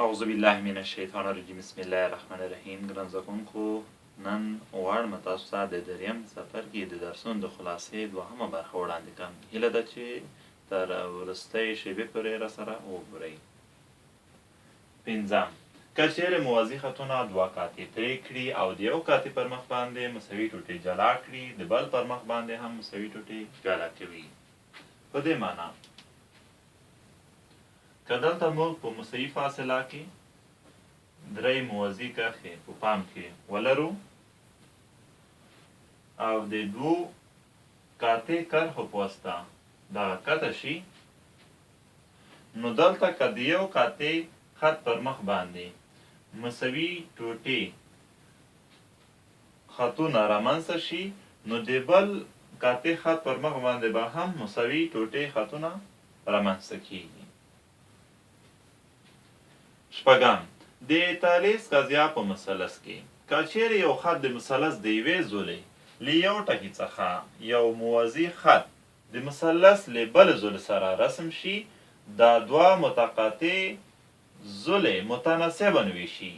اعوذ بالله من الشیطان الرجیم بسم الله الرحمن الرحیم. ګران زده کوونکو، نن غواړم تاسو ته د دریم څپرکي د درسونو د خلاصې دوهمه برخه وړاندې کړم. هیله ده چې تر وروستۍ شیبې پورې راسره وګورئ. پنځم: که چیرې موازي خطونه دوه قاطع پرې کړي او د یو قاطع پر مخ باندې مساوي ټوټې جلا کړي، د بل پر مخ باندې هم مساوي ټوټې جلا کوي. په دې معنا که دلته موږ په مساوي فاصله کې درې موازي کرښې په پام کې ولرو او د دوو قاطع کرښو په واسطه دغه قطع شي، نو دلته که د یو قاطع خط پر مخ باندې مساوي ټوټې خطونه رامنځته شي، نو د بل قاطع خط پر مخ باندې به هم مساوي ټوټې خطونه رامنځته کیږي. شپږم: د تالیس قضیه په مثلث کې که چیرې یو خط د مثلث د یوې زولې له یو ټکي څخه یو موازي خط د مثلث له بل زولې سره رسم شي، دا دوه متقاطع زولې متناسبه ویشي.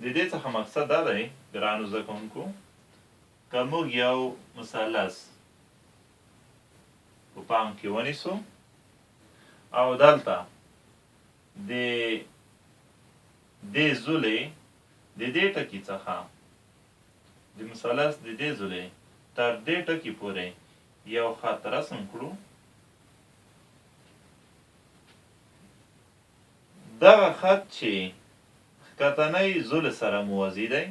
د دې څخه مقصد دا دی ګرانو زده کوونکو، که موږ یو مثلث په پام کې ونیسو او دلته د دې زولې د دې ټکي څخه د مثلث د دې زولې تر دې ټکي پورې یو خط رسم کړو، دغه خط چې ښکتنۍ زولې سره موازي دی،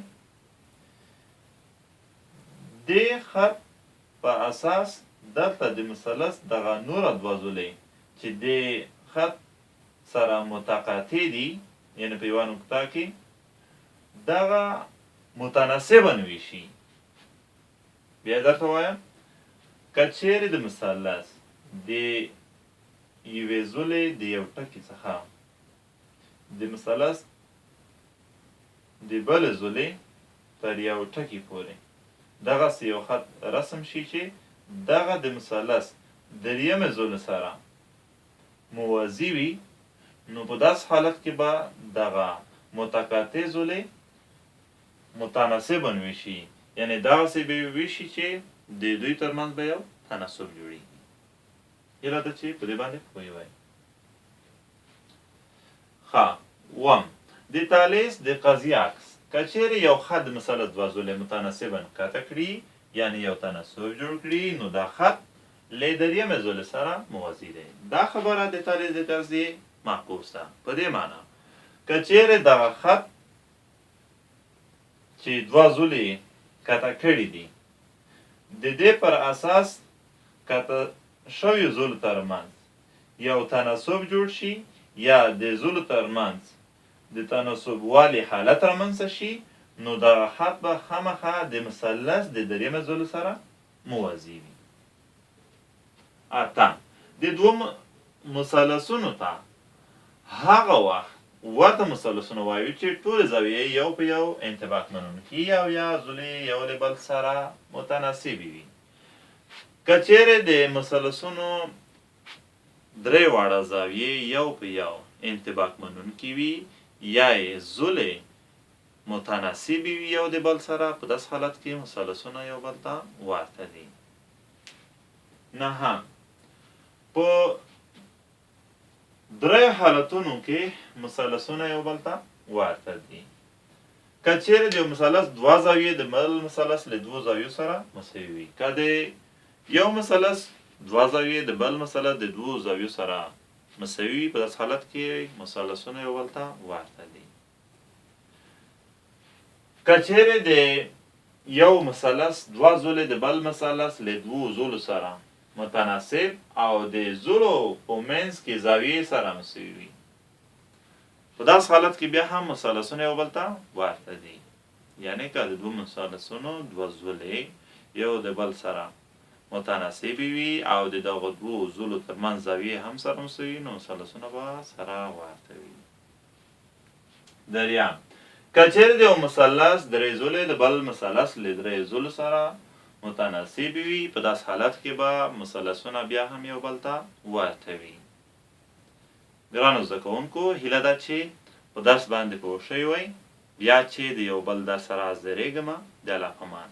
دې خط په اساس دلته د مثلث دغه نوره دوه زولې چې د خط سره متقاطع دي، یعنی په یوه نقطه کې دغه متناسبه ویشي. بیا درته وایم، که چیرې د مثلث د یوې زولې د یو ټکي څخه د مثلث د بلې زولې تر یو ټکي پورې دغسې یو خط رسم شي چې دغه د مثلث دریمې زولې سره موازي وي، نو په داس حالت کې به دغه متقاطع زولې متناسبه ویشي، یعنی دغسې به ویشي چې د دوی ترمنځ به یو تناسب جوړیږي. هیله ده چې په دې باندې پوه وئ. ښه. اووم: د تالیس د قضیې عکس که چیرې یو خط د مثلث دوه زولې متناسبا قطع کړي، یعنی یو تناسب جوړ کړي، نو دا خط له دریمې زولې سره موازي دی. دا خبره د تالیس د قضیې معکوس ده. په دې معنا که چیرې دغه خط چې دوه زولې قطع کړي دي، د دې پر اساس قطع شویو زولو ترمنځ یو تناسب جوړ شي، یا د زولو ترمنځ د تناسب والي حالت رامنځته شي، نو دغه خط به خامخا د مثلث د دریمې زولو سره موازي وي. اتم: د دوه مثلثونو ته هغه وخت ورته مثلثونه وایو چې ټولې زاویې یو په یو انطباق منونکي او یا زولې یو له بل سره متناسبې وي. که چیرې د مثلثونو درې واړه زاویې یو په یو انطباق منونکي وي، یا یې زولې متناسبې وي یو د بل سره، په داس حالت کې مثلثونه یو بل ته ورته دي. نهم: په درې حالتونو کې مثلثونه یو بل ته ورته دي. که چیرې د یو مثلث دوه زاویې د بل مثلث له دوو زاویو سره مساوي وي، که د یو مثلث دوه زاویې د بل مثلث د دوو زاویو سره مساوي وي، په داسې حالت کې مثلثونه یو بل ته ورته دي. که چیرې د یو مثلث دوه زولې د بل مثلث له دوو زولو سره متناسب او د زولو په منځ کې زاویې سره مساوي وي، په داس حالت کې بیا هم مثلثونه یو بل ته ورته دي. یعنی که د دوه مثلثونو دوه زولې یو د بل سره متناسبې وي او د دغه دوو زولو ترمنځ زاویې هم سره مساوي، نو مثلثونه به سره ورته وي. دریم: که چیرې د یو مثلث درې زولې د بل مثلث له درې زولو سره متناسبې وي، په داس حالت کې به مثلثونه بیا هم یو بل ته ورته وي. ګرانو زده کوونکو هیله ده چې په درس باندې پوه شوي وئ. بیا چې د یو بل درس سره حاضرېږم د الله په امان.